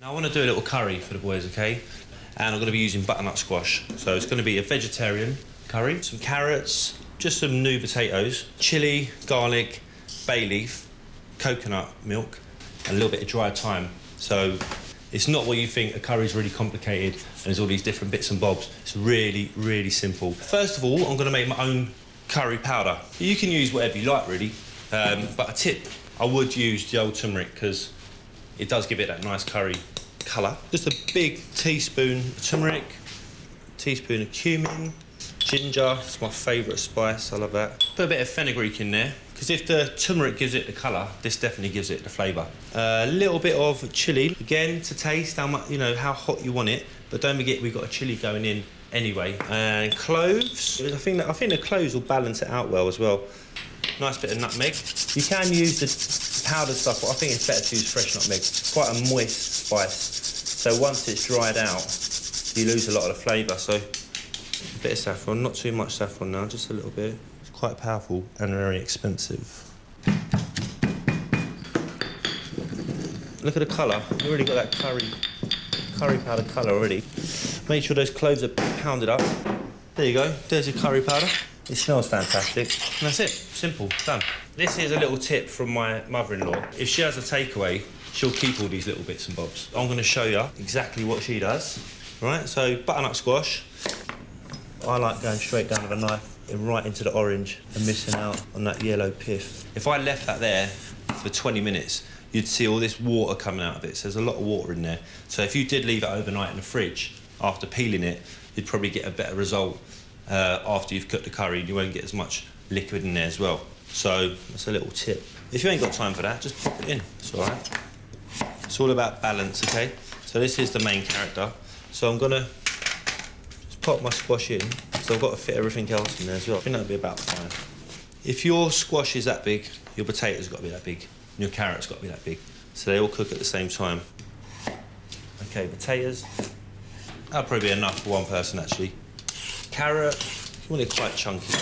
I want to do a little curry for the boys, okay? And I'm going to be using butternut squash. So it's going to be a vegetarian curry, some carrots, just some new potatoes, chilli, garlic, bay leaf, coconut milk, and a little bit of dried thyme. So it's not what you think. A curry's really complicated and there's all these different bits and bobs. It's really, really simple. First of all, I'm going to make my own curry powder. You can use whatever you like, really. But a tip, I would use the old turmeric because it does give it that nice curry colour. Just a big teaspoon of turmeric, teaspoon of cumin, ginger, it's my favourite spice, I love that. Put a bit of fenugreek in there, because if the turmeric gives it the colour, this definitely gives it the flavour. A little bit of chilli, again, to taste how much, how hot you want it, but don't forget we've got a chilli going in anyway. And cloves, I think the cloves will balance it out well as well. Nice bit of nutmeg. You can use the powdered stuff, but I think it's better to use fresh nutmeg. It's quite a moist spice. So once it's dried out, you lose a lot of the flavour. So a bit of saffron, not too much saffron now, just a little bit. It's quite powerful and very expensive. Look at the colour. You've already got that curry powder colour already. Make sure those cloves are pounded up. There you go, there's your curry powder. It smells fantastic. And that's it, simple, done. This is a little tip from my mother-in-law. If she has a takeaway, she'll keep all these little bits and bobs. I'm gonna show you exactly what she does. Right, so butternut squash. I like going straight down with a knife and right into the orange and missing out on that yellow pith. If I left that there for 20 minutes, you'd see all this water coming out of it. So there's a lot of water in there. So if you did leave it overnight in the fridge, after peeling it, you'd probably get a better result after you've cooked the curry. You won't get as much liquid in there as well. So that's a little tip. If you ain't got time for that, just pop it in, it's all right. It's all about balance, okay? So this is the main character. So I'm gonna just pop my squash in, so I've got to fit everything else in there as well. I think that'll be about fine. If your squash is that big, your potatoes got to be that big, and your carrots got to be that big. So they all cook at the same time. Okay, potatoes. That'll probably be enough for one person, actually. Carrot, you want it quite chunky.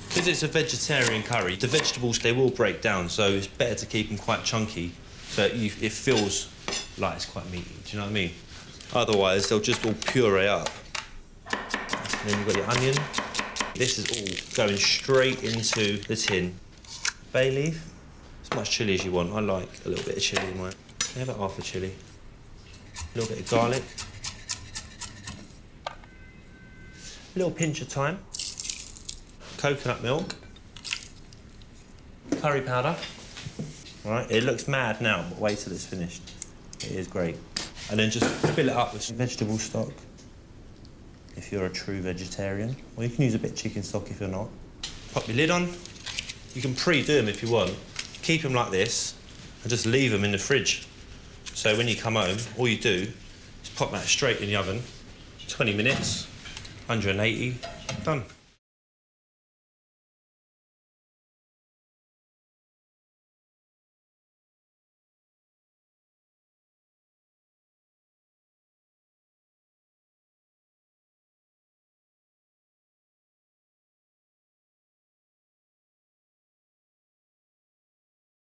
Because it's a vegetarian curry, the vegetables, they will break down, so it's better to keep them quite chunky, so it feels like it's quite meaty, do you know what I mean? Otherwise, they'll just all puree up. And then you've got your onion. This is all going straight into the tin. Bay leaf, as much chilli as you want. I like a little bit of chilli in mine. Yeah, about half a chilli. A little bit of garlic. A little pinch of thyme. Coconut milk. Curry powder. All right, it looks mad now, but wait till it's finished. It is great. And then just fill it up with some vegetable stock, if you're a true vegetarian. Or you can use a bit of chicken stock if you're not. Pop your lid on. You can pre-do them if you want. Keep them like this and just leave them in the fridge. So when you come home, all you do is pop that straight in the oven. 20 minutes, 180, done.